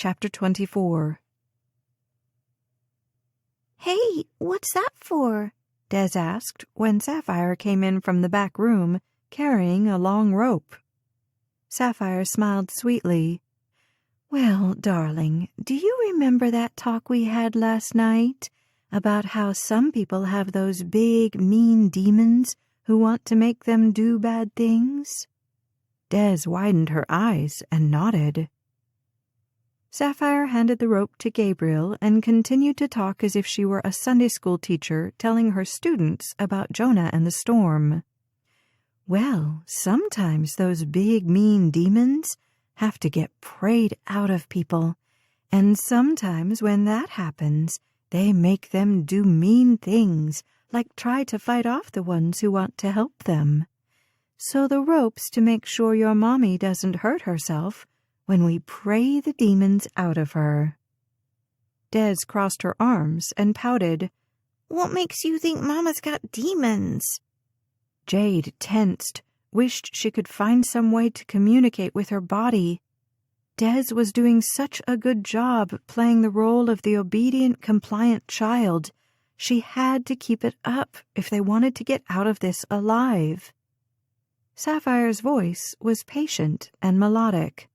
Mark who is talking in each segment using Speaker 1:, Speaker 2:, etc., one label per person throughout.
Speaker 1: Chapter 24.
Speaker 2: "Hey, what's that for?"
Speaker 1: Des asked when Sapphire came in from the back room carrying a long rope. Sapphire smiled sweetly. "Well, darling, do you remember that talk we had last night about how some people have those big, mean demons who want to make them do bad things?" Des widened her eyes and nodded. Sapphire handed the rope to Gabriel and continued to talk as if she were a Sunday school teacher telling her students about Jonah and the storm. "Well, sometimes those big, mean demons have to get prayed out of people, and sometimes when that happens, they make them do mean things, like try to fight off the ones who want to help them. So the rope's to make sure your mommy doesn't hurt herself when we pray the demons out of her." Des crossed her arms and pouted.
Speaker 2: "What makes you think Mama's got demons?"
Speaker 1: Jade tensed, wished she could find some way to communicate with her body. Des was doing such a good job playing the role of the obedient, compliant child. She had to keep it up if they wanted to get out of this alive. Sapphire's voice was patient and melodic.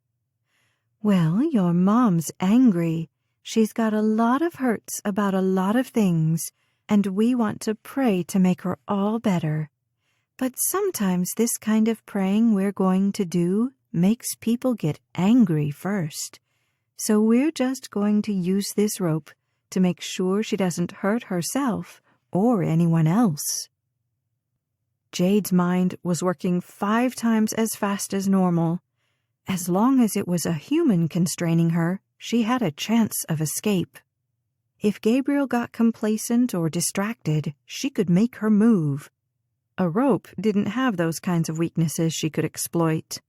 Speaker 1: "Well, your mom's angry. She's got a lot of hurts about a lot of things, and we want to pray to make her all better. But sometimes this kind of praying we're going to do makes people get angry first. So we're just going to use this rope to make sure she doesn't hurt herself or anyone else." Jade's mind was working 5 times as fast as normal. As long as it was a human constraining her, she had a chance of escape. If Gabriel got complacent or distracted, she could make her move. A rope didn't have those kinds of weaknesses she could exploit.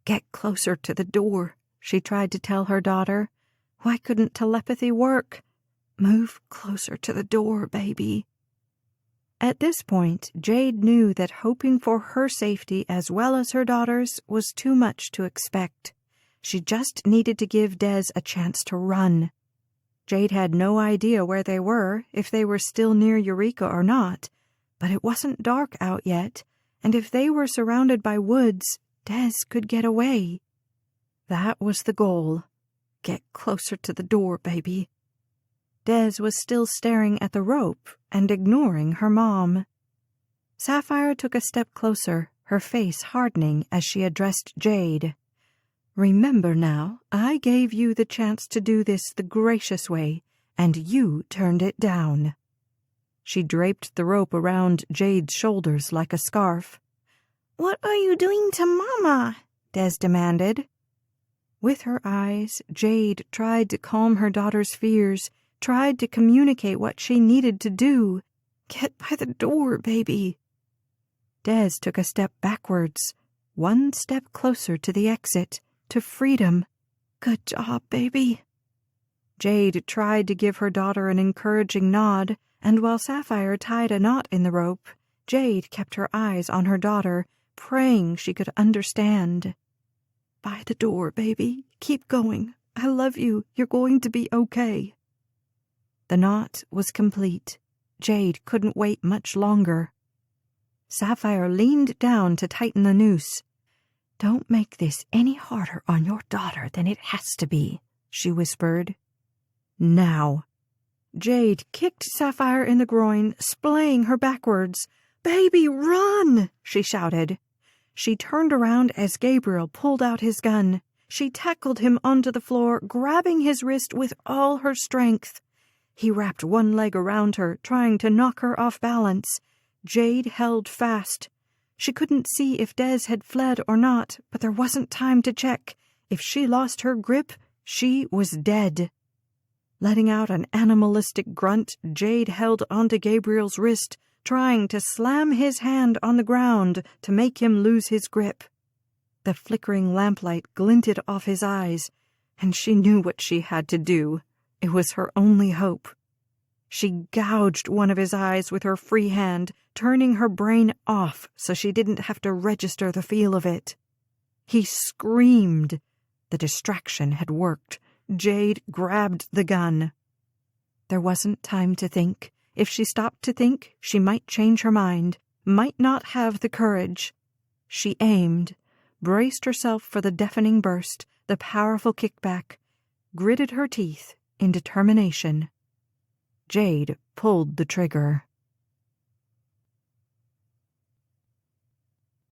Speaker 1: "Get closer to the door," she tried to tell her daughter. Why couldn't telepathy work? "Move closer to the door, baby." At this point, Jade knew that hoping for her safety as well as her daughter's was too much to expect. She just needed to give Des a chance to run. Jade had no idea where they were, if they were still near Eureka or not, but it wasn't dark out yet, and if they were surrounded by woods, Des could get away. That was the goal. Get closer to the door, baby. Des was still staring at the rope and ignoring her mom. Sapphire took a step closer, her face hardening as she addressed Jade. "Remember now, I gave you the chance to do this the gracious way, and you turned it down." She draped the rope around Jade's shoulders like a scarf.
Speaker 2: "What are you doing to Mama?"
Speaker 1: Des demanded. With her eyes, Jade tried to calm her daughter's fears, tried to communicate what she needed to do. "Get by the door, baby." Des took a step backwards, 1 step closer to the exit, to freedom. "Good job, baby." Jade tried to give her daughter an encouraging nod, and while Sapphire tied a knot in the rope, Jade kept her eyes on her daughter, praying she could understand. "By the door, baby. Keep going. I love you. You're going to be okay." The knot was complete. Jade couldn't wait much longer. Sapphire leaned down to tighten the noose. "Don't make this any harder on your daughter than it has to be," she whispered. "Now." Jade kicked Sapphire in the groin, splaying her backwards. "Baby, run!" she shouted. She turned around as Gabriel pulled out his gun. She tackled him onto the floor, grabbing his wrist with all her strength. He wrapped one leg around her, trying to knock her off balance. Jade held fast. She couldn't see if Des had fled or not, but there wasn't time to check. If she lost her grip, she was dead. Letting out an animalistic grunt, Jade held onto Gabriel's wrist, trying to slam his hand on the ground to make him lose his grip. The flickering lamplight glinted off his eyes, and she knew what she had to do. It was her only hope. She gouged one of his eyes with her free hand, turning her brain off so she didn't have to register the feel of it. He screamed. The distraction had worked. Jade grabbed the gun. There wasn't time to think. If she stopped to think, she might change her mind, might not have the courage. She aimed, braced herself for the deafening burst, the powerful kickback, gritted her teeth in determination. Jade pulled the trigger.